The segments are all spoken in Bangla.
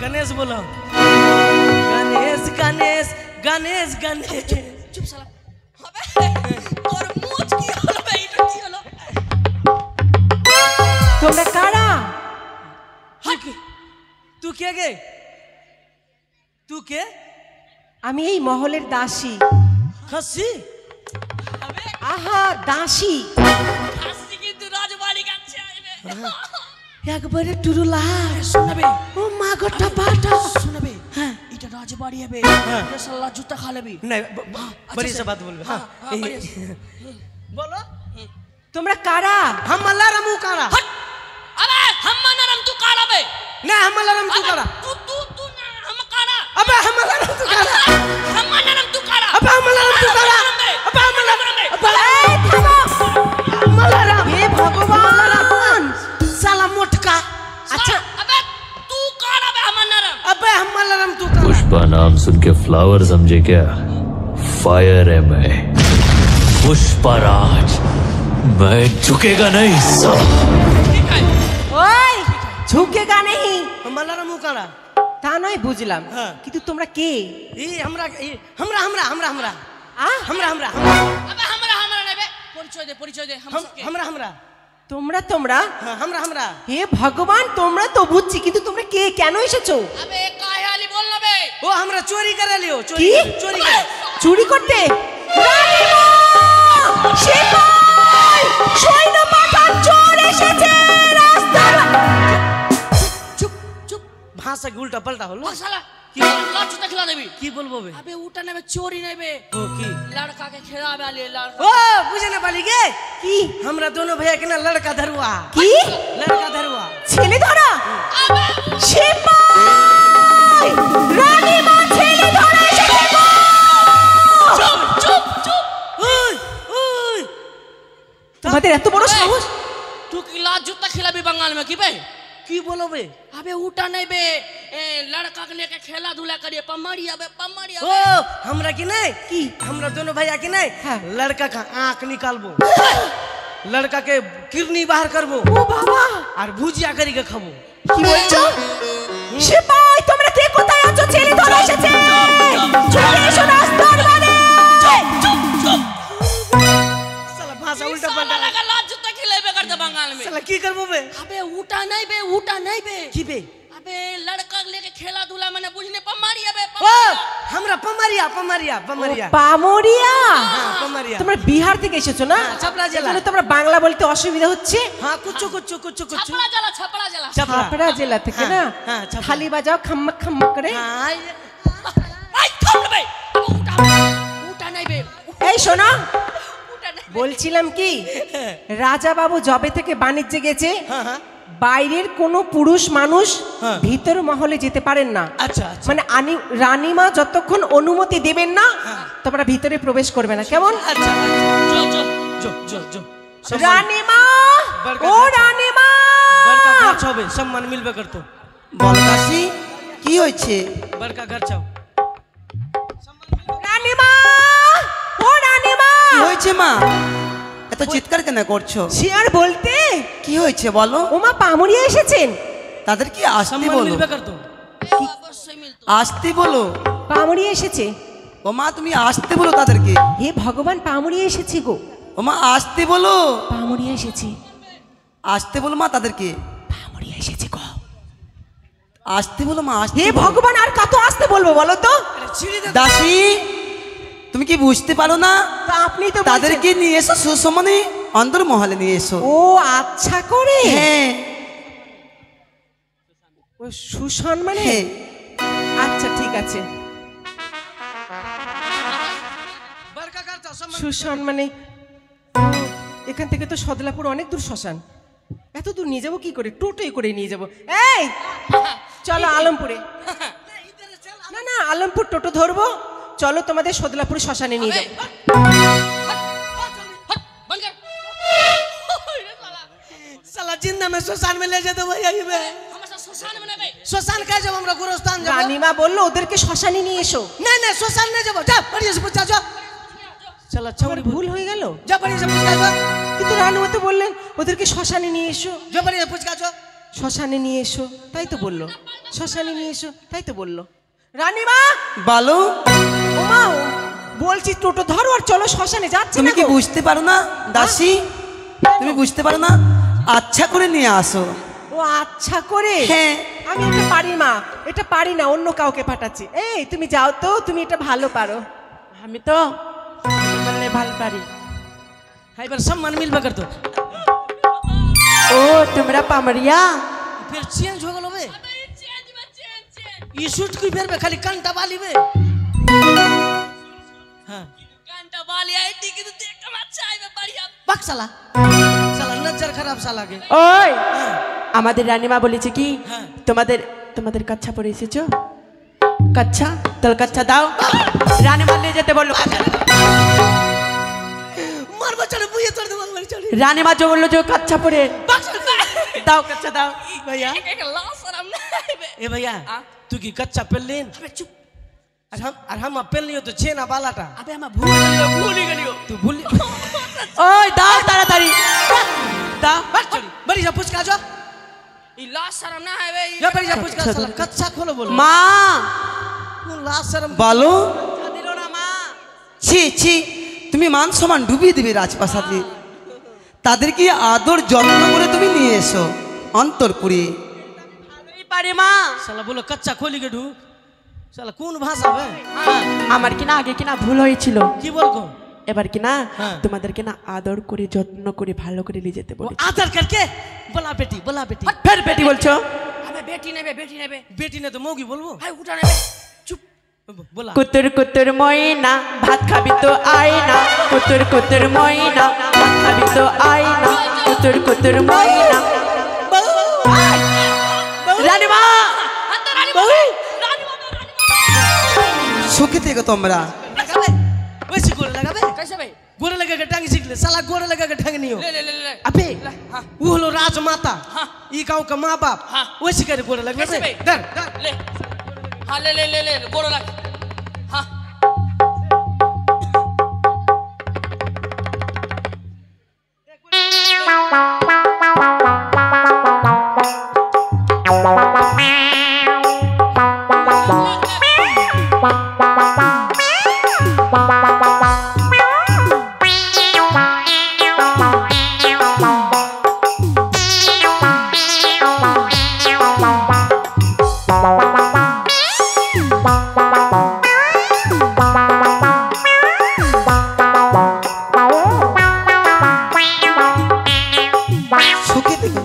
गणेश बोलो गणेश गणेश गणेश गणेश চুপ শালা হবে তোর মুখ কি হলো বে এটা কি হলো তোমরা কারা? तू क्या गे तू के আমি এই মহলের দাসী। खस्सी হবে আহা দাসী। হাসি কিন্তু রাজবাড়ি কাছে আসবে একবারে টুরুলা শোনাবে ও মা গোটা বাটা শোনাবে হ্যাঁ এটা রাজবাড়ি হবে হ্যাঁ। এটা শালা জুতা খা লেবি नहीं बड़ी से बात बोल हाँ हाँ, बड़ी बोलो তোমরা কারা? हम अलार्म कारा हट अबे हम नरम तू काला बे नहीं हम अलार्म तू कारा तू ना हम काला अबे हम अलार्म तू कारा हम नरम तू काला अबे हम अलार्म तू कारा अबे हम अलार्म এই থামো। हम अलार्म হে ভগবান। साला मोटका আচ্ছা अबे तू काला बे हम नरम अबे हम अलार्म तू कारा पुष्पा नाम सुन के फ्लावर समझे क्या? फायर है मैं, पुष्पा राज। मैं झुकेगा नहीं साला। ठीक है ওই ঝুঁকেগা নেই। हम अलार्म कारा তা নয় বুঝলাম হ্যাঁ। কিন্তু তোমরা কে? ये हमरा हमरा हमरा हमरा हमरा আহ हमरा हमरा अबे हमरा नहीं बे परिचय दे हम सबके हमरा हमरा তোমরা তোমরা हाँ, हमरा हमरा হে ভগবান তোমরা তো বুঝছি কিন্তু তোমরা কে কেন এসেছো? अबे काहे वाली बोल ना बे ओ हमरा चोरी करे लियो কি? चोरी करे চুরি করতে? রানীমা! সিপাই! সৈন্য পাঠান চোর এসেছে রাস্তার। चुप चुप भाषा के उल्टा पलटा होलो और साला की लात जूता खिला देबी की बोलबो बे अबे उठा नहीं बे चोरी नहीं बे ओ की लड़का के खिलावे वाली लड़का ओ बुझे ना पाली के কি? हमरा दोनों भैया के ना लड़का धरुआ কি? लड़का धरुआ ছেলে ধরা? अबे সিপাই! রানীমা ছেলে ধরা এসেছে গো! चुप चुप चुप ओय ओय তোমাদের এত বড় সাহস? तू की लात जूता खिलाबी बंगाल में की बे की बोलो बे अबे उठा नहीं बे लड़का के लेके खेला धुला करिए पमाड़िया बे पमाड़िया ओ हमरा की नहीं की? हमरा दोनों भैया की नहीं हाँ। लड़का का आंख निकालबो लड़का के किडनी बाहर करबो ও বাবা और भुजिया करी के खाबो কি বলছো? সিপাই তোমরা কে কোথায় আছো? ছেলে ধরা এসেছে চলে এসো রাস্তার ধারে। साला भाषा उल्टा साला पलटा लगा लात जूता खिलाबे करते बंगाल में साला की करबो बे अबे उठा नहीं बे की बे अबे लड़का के लेके खेला धुला मैंने बुझने पमाड़िया बे ओ हमरा पमरिया पमरिया पमरिया পামরিয়া हाँ पमरिया তোমরা বিহার থেকে এসেছো না? হ্যাঁ, ছাপড়া জেলা। এজন্য তোমরা বাংলা বলতে অসুবিধা হচ্ছে। हाँ कुछ कुछ कुछ कुछ छपड़ा जला ছাপড়া জেলা থেকে না? হ্যাঁ, হ্যাঁ, ছাপড়া। খালি বাজাও খাম্মা খাম্মা করে। हाँ आई थाम बे उठा नहीं बे এই শোনো उठा नहीं বলছিলাম কি রাজা বাবু জবে থেকে বাণিজ্যে গেছে हाँ हाँ বাইরের কোনো পুরুষ মানুষ হ্যাঁ। ভিতর মহলে যেতে পারেন না। अच्छा अच्छा মানে রানীমা যতক্ষণ অনুমতি দেবেন না তোমরা ভিতরে প্রবেশ করবে না কেমন? अच्छा जो जो जो जो जो রানীমা बड़का ও গাছ। রানীমা बड़का घर छबे सम्मान मिलबे करतो বলদাসি কি হয়েছে? बड़का घर छाओ রানীমা ও রানীমা কি হয়েছে মা? এত চিৎকার কেন করছো? সে আর বলতে কি হয়েছে বলো? ওমা পামুরিয়া এসেছেন। তাদের কি আসতে सम्मान বলো, मिलबे करतो अवश्य मिलतो আসতে বলো। পামুরিয়া এসেছে। ও মা তুমি আসতে বলো তাদেরকে। হে ভগবান পামুরিয়া এসেছে গো। ও মা আসতে বলো, পামুরিয়া এসেছে। আসতে বলো মা তাদেরকে। পামুরিয়া এসেছে গো। আসতে বলো মা, আসতে হে বলো। ভগবান আর কত আসতে বলবো বলো তো? छिड़ी दे দাসী তুমি কি বুঝতে পারো না? তা আপনি তো তাদেরকে নিয়ে এসো সুসম্মানে অন্দর মহলে নিয়ে এসো। ও আচ্ছা করে হ্যাঁ ও সুসম্মানে হ্যাঁ আচ্ছা ঠিক আছে बड़का घर छाओ सम्मान সুসম্মানে এখান থেকে তো সদলাপুর অনেক দূর শ্মশান এত দূর নিয়ে যাবো কি করে টোটোই করে নিয়ে যাবো এই চলো আলমপুরে না না আলমপুর টোটো ধরবো চলো তোমাদের সদলাপুর শ্মশানে নিয়ে যাবো हट बंद कर साला जिंदा में श्मशान में ले जाते भैया ये बे हमेशा श्मशान में नहीं बे श्मशान का जब हमरा गुरुस्थान जब রানীমা বললো ওদেরকে শ্মশানে নিয়ে এসো नहीं नहीं श्मशान नहीं जब जा बढ़िया से पूछ जा चल अच्छा আমার ভুল হয়ে গেল जा बढ़िया से पूछ जा কিন্তু রানীমা তো বললেন ওদেরকে শ্মশানে নিয়ে এসো जो बढ़िया से पूछ जा শ্মশানে নিয়ে এসো তাই তো বললো শ্মশানে নিয়ে এসো, তাই তো বললো। রানীমা, বলো ওমা, বলছি টোটো ধরো আর চলো শ্মশানে যাচ্ছি। তুমি না কি গো। বুঝতে পারো না দাসী? তুমি বুঝতে পারো না? আচ্ছা করে নিয়ে আসো। ও আচ্ছা করে? হ্যাঁ। আমি এটা পারি মা, এটা পারি না, অন্য কাউকে পাঠাচ্ছি। এই তুমি যাও তো, তুমি এটা ভালো পারো। আমি তো মানে ভালো পারি। हाय पर सम्मान मिल बकर तो ओ तुमरा पामरिया फिर चेंज हो गलो बे ये शूट की फिर बे खाली कंटा वाली बे हां घंटा वाली आई थी कि तो देख के अच्छा है बढ़िया बक साला साला नजर खराब साला के ওই আমাদের রানীমা বলেছে কি হ্যাঁ। তোমাদের তোমাদের কাচ্চা পরে এসেছো? কাচ্চা, তাহলে কাচ্চা দাও। রানীমা নিয়ে যেতে বললো। मार बच्चा बुए तोड़ दे मार चल রানীমা যে বললো যে কাচ্চা পরে দাও, কাচ্চা দাও। भैया एक लाश शर्म नहीं बे ए भैया तू की कच्चा पेल लेन अबे चुप और हम पेल लियो तो छेना बालाटा अबे हम भूल गलियो तू भूल ওই দাও তাড়াতাড়ি দাও। बक चली बड़ी जा पुचका जो ई लाश शर्म ना है बे या बड़ी जा पुचका साला कच्चा खोलो बोलो মা कौन लाश शर्म বলো দিল না মা। ছি ছি, তুমি মান সম্মান ডুবিয়ে দিবে রাজপ্রাসাদে। তাদেরকে আদর যত্ন করে তুমি নিয়ে এসো অন্তরপুরে। ভালোই পারে মা। साला बोलो कच्चा खोली के ढू साला कौन भाषा बे আমার কিনা আগে কিনা ভুল হয়েছিল, की बोल को এবার কিনা হ্যাঁ। তোমাদেরকে না আদর করে যত্ন করে ভালো করে নিয়ে যেতে वो বলে। आदर करके बोला बेटी ফের বেটি বলছো? अबे बेटी नहीं बे बेटी ने तो मोगी बोलबो हाय उठा नहीं बे चुप बोला কুতুর কুতুর ময়না ভাত খাবি তো আয় না, কুতুর কুতুর ময়না ভাত খাবি তো আয় না, কুতুর কুতুর ময়না। রানীমা अंदर रानी बहू रानी সুখে থেকো তোমরা। लगा बे वैसे गोरे लगा बे कैसे बे गोरे लगा के टांग सीख ले साला गोरे लगा के टांग नहीं हो ले अबे हाँ। वो हलो राजमाता हाँ। ई गांव का माँ बाप हाँ। वैसे करे गोरे लगे कैसे बे बे? डर ले हाँ ले गोरो लग हाँ সুখে থেকো।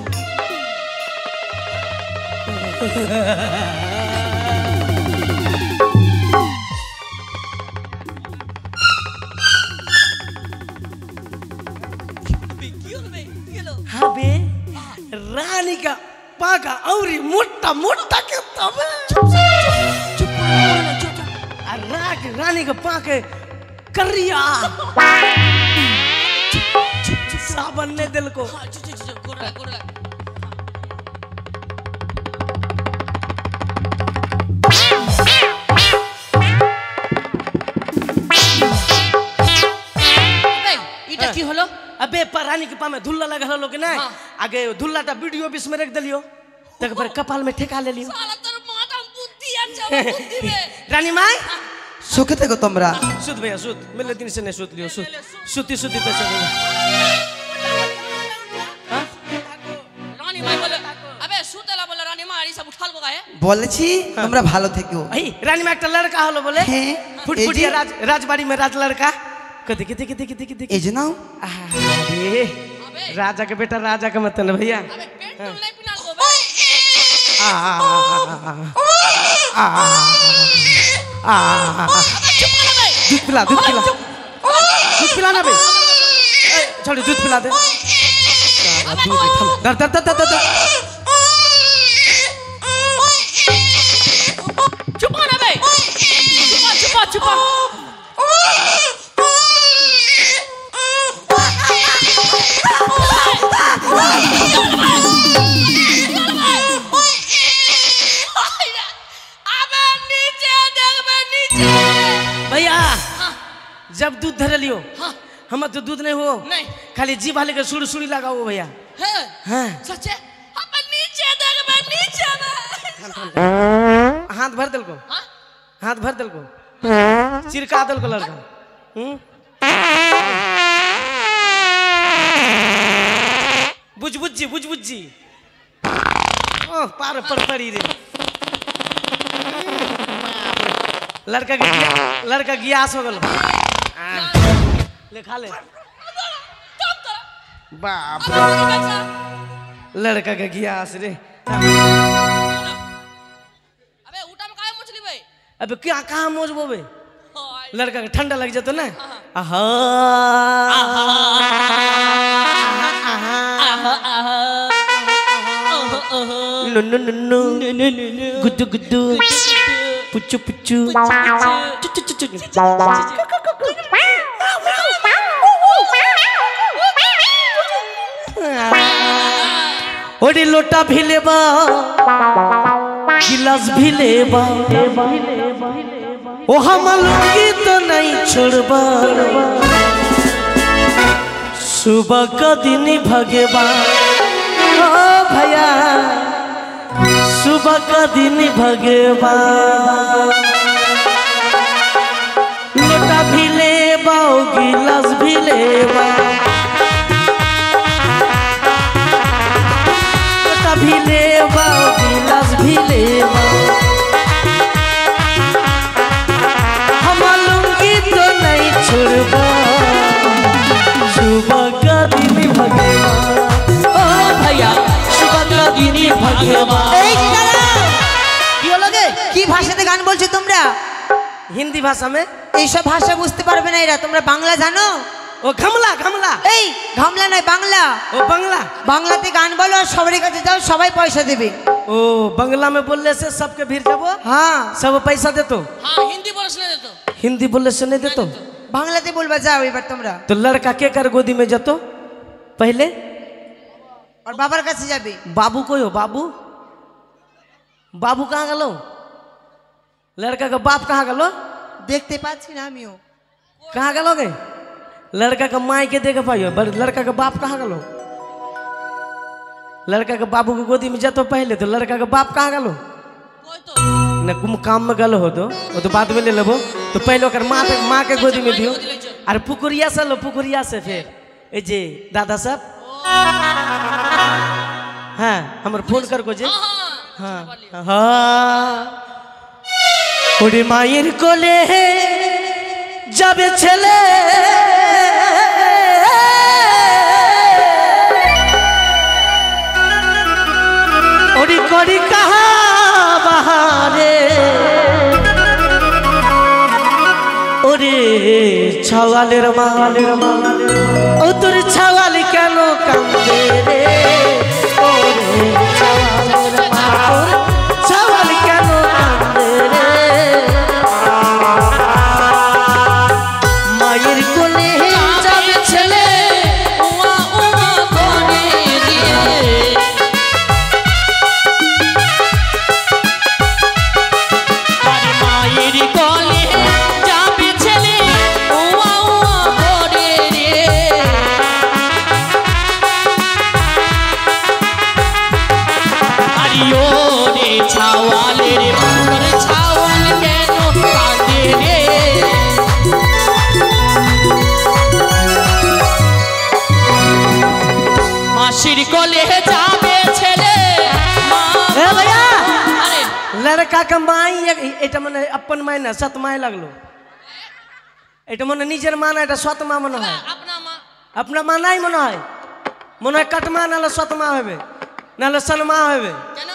हाँ बे रानी का पागा औरी मोटा मोटा के तब रानी का पाके करिया साबन ने दिल को हाँ चुप गोरो लग इटा की हलो अबे रानी के पा में धुल्ला लगा हलो के ना हाँ। आगे धुल्लाटा वीडियो बीच में रख दलियो तक पर कपाल में ठेका ले लियो साला तेरे माथा में बुद्धि अच्छा बुद्धि बे रानी माई সুখে থেকো তোমরা। सुध भैया सुध मेरे दिन से नहीं सुध लियो सुध सुती सुती पैसे दे रानी माई बोले अबे सुतेला बोले रानी माई ये सब उठाल को है বলেছি তোমরা ভালো থেকো। आई रानी में एक लड़का हलो बोले হ্যাঁ, फुटफुटिया राजबाड़ी में राज लड़का कदी कदी कदी कदी कदी এই যে নাও। अरे राजा के बेटा राजा का मतलब भैया अबे पेट तो नहीं पिनाल को बे दूध पिला दूध पिला दूध पिलाना बे छोड़ दूध पिला दे दर दर दर दर दर चुप ना बे चुप अबे नीचे देख बे नीचे भैया जब दूध धर लियो हाँ हम तो दूध नहीं हो नहीं खाली जी भाले के सुड़ी सुड़ी लगाओ भैया है हाँ सच्चे अबे नीचे देख बे नीचे बे हाथ भर दिल को हाँ? हाथ भर दिल को चिरका दिल को लड़का बुझ बुझी ओ पार पर पड़ी रे लड़का गियास हो गल ले खा ले बाप रे लड़का का गियास रे अबे उठा में काहे मछली भाई अबे क्या कहाँ मोजबो बे लड़का का ठंडा लग जातो ना आहा नु नु नु नु गुड्डू गुड्डू पुच्चू पुच्चू चुचू चुचू ओडी लोटा भी लेबा गिलास भी लेबा ओ हम लूंगी तो नहीं छोड़बा सुबह का दिन भगवा ओ भैया सुबह का दिन भगवा लोटा भी लेबा गिलास भी लेबा लोटा भी लेबा गिलास भी लेबा हम लूंगी तो नहीं छोड़बा सुबह का दिन भगवा ओ भैया सुबह का दिन भगवा কি হলো গে কি ভাষাতে গান বলছো তোমরা हिंदी भाषा में এইসব ভাষা বুঝতে পারবে না এরা তোমরা বাংলা জানো ओ घमला घमला এই ঘামলা নয় বাংলা ओ बंगला বাংলাতে গান বলো আর সবার কাছে যাও সবাই পয়সা দেবে ओ बंगला में बोलने से सबके भीड़ जाबो হ্যাঁ सब पैसा दे तो हाँ हिंदी बोल सुने दे तो हिंदी बोलने से नहीं दे तो বাংলাতে বলবা যাও এবার তোমরা तो लड़का के कर गोदी में जातो पहले আর বাবার কাছে যাবে बाबू को हो बाबू बाबू कहाँ गलो लड़का का बाप कहाँ गलो দেখতে পাচ্ছি না আমিও कहाँ गलोगे लड़का का माई के देख पाइयो लड़का का बाप कहाँ गलो लड़का के बाबू के गोदी में जातो पहले तो लड़का का बाप कहाँ गलो कोई तो न कुम काम में गलो हो तो वो तो बाद में ले लेबो तो पहले ओकर माँ के गोदी में दियो अरे पुकुरिया से लो पुकुरिया से फिर ए जे दादा साहब हाँ हमारे फोन कर को जे हाँ हाँ ओरे मायर कोले जब छले ओरी कोरी कहा बहारे ओरे छावाले रमा ओ তোর छावाले কেন কান্দে রে ওরে छावाले रमा छावाले কেন কান্দে রে মায়ের কোলে যাবে ছেলে उमा उमा कोने दिए अरे मायेर कोले जाबे छेले उमा उमा कोने रे अरे ओ रे छावाले रे मोर छावाल केनो कांदे रे मासिर कोले जाबे छेले ए भैया अरे लड़का का माई এটা মানে अपन माई ना सत माई लगलो এটা মানে নিজের মা না এটা সৎ মা মনে হয় अपना माँ अपना মা নাই মনে হয় মনে হয় কাটমা নালে সৎ মা হবে নালে সনমা হবে কেন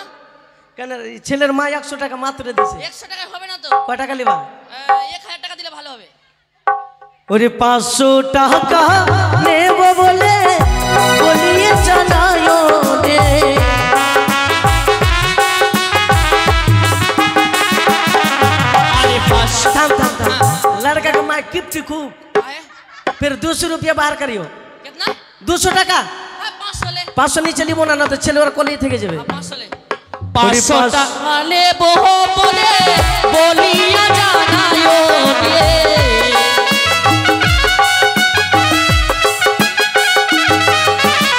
কেন ছেলের মা 100 টাকা মাত্র দিছে 100 টাকা হবে না তো কয় টাকা লিবা 1000 টাকা দিলে ভালো হবে ওরে 500 টাকা নেব বলে বলিয়ে জানায়ো রে अरे पास थाम थाम थाम लड़का का माई गिफ्ट खूब आए फिर 200 रुपया बाहर करियो कितना 200 টাকা 500 ले 500 नहीं चलिए ना तो ছেলে ওর কোলেই থেকে যাবে 500 ले 500 টাকা ले বো বলে বলিয়া জানায়ো রে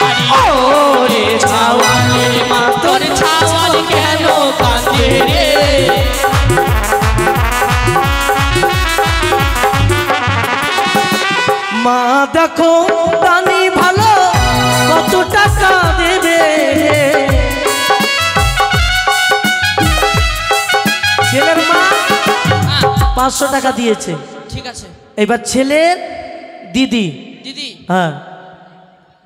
আরে ওরে ছাওয়ালে মা তোর ছাওয়াল কেন কাঁদে রে দেখো রানী ভালো কত টাকা দেবে। ছেলের মা 500 টাকা দিয়েছে। ঠিক আছে। এবার ছেলের দিদি দিদি হ্যাঁ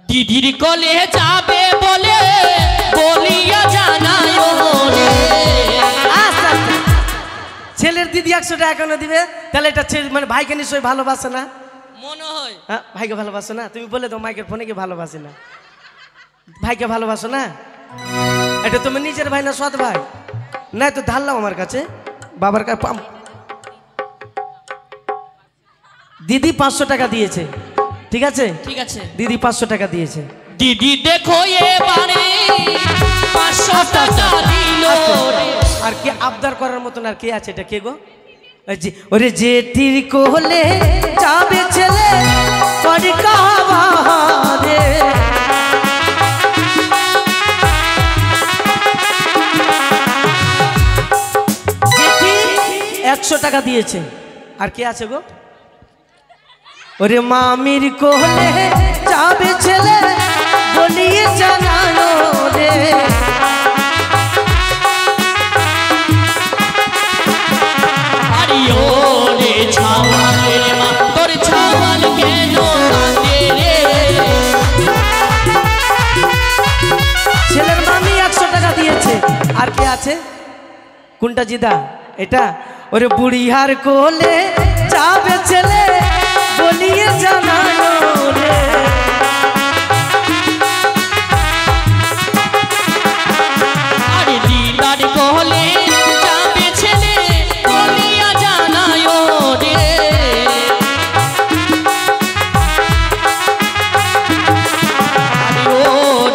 দিদির কলে যাবে বলে বলিয়া জানায় রে। আচ্ছা আচ্ছা ছেলের দিদি 100 টাকা কেন দিবে? তাহলে এটা মানে ভাইকে নিশ্চয়ই ভালোবাসে না? মনে হয় হ্যাঁ ভাইকে ভালোবাসো না? তুমি বলে দাও মাইকের ফোনে কি ভালোবাসে না? ভাইকে ভালোবাসো না? এটা তুমি নিজের ভাই না সৎ ভাই? না তো ধারলাম আমার কাছে বাবার কাছে। দিদি 500 টাকা দিয়েছে। ঠিক আছে ঠিক আছে। দিদি 500 টাকা দিয়েছে। দিদি দেখো এবারে 500 টাকা দিল রে। আর কি আবদার করার মতন আর কে আছে? এটা কে গো? ওরে জেঠির কোলে যাবে ছেলে পরি কাবারে। জেঠি 100 টাকা দিয়েছে। আর কে আছে গো? ওরে মামির কোলে যাবে ছেলে বলিয়ে জানালো রে। আরে ও রে ছাওয়ালের মা তোর ছাওয়াল কেন কাঁদে রে। ছেলের মামি 100 টাকা দিয়েছে। আর কে আছে? কোনটা জিদা? এটা ওরে বুড়িহার কোলে যাবে ছেলে বলিয়ে জানালো রে। আরে দিদার কোলে যাবে ছেলে বলিয়া জানায় রে। আরে ও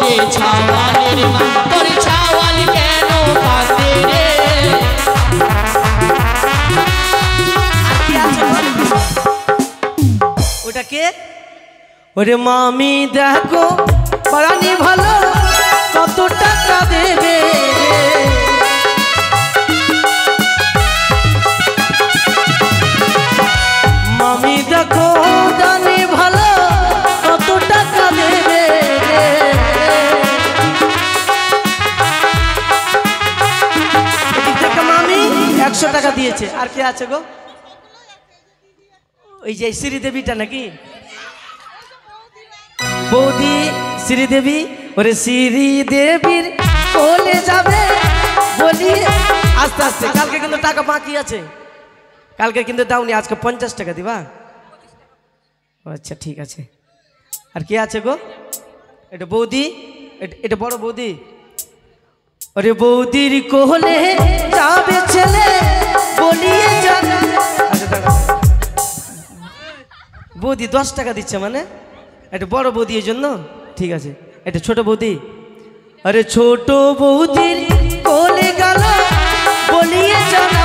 রে ছাওয়ালের মা তোর ছাওয়াল কেন কাঁদে রে। ওটা কে? ওরে মামি দেখো পরানি ভালো কত টাকা দেবে। মামি দেখো জানি ভালো কত টাকা দেবে। এদিক থেকে মামি 100 টাকা দিয়েছে। আর কে আছে গো? ওই যে শ্রীদেবীটা নাকি? বৌদি শ্রীদেবী। ওরে শ্রীদেবীর কোলে যাবে বলি। আস্তে আস্তে কালকে কিন্তু টাকা বাকি আছে। কালকে কিন্তু দাওনি, আজকে 50 টাকা দিবা। আচ্ছা ঠিক আছে। আর কে আছে গো? এটা বৌদি। এটা বড় বৌদি। ওরে বৌদির কোলে যাবে ছেলে বলিয়ে জানা। আচ্ছা দাঁড়া, বৌদি 10 টাকা দিচ্ছে মানে? এটা বড় বৌদি এই জন্য। ঠিক আছে। এটা ছোট বৌদি। আরে ছোট বৌদির কোলে গেল বলিয়ে জানা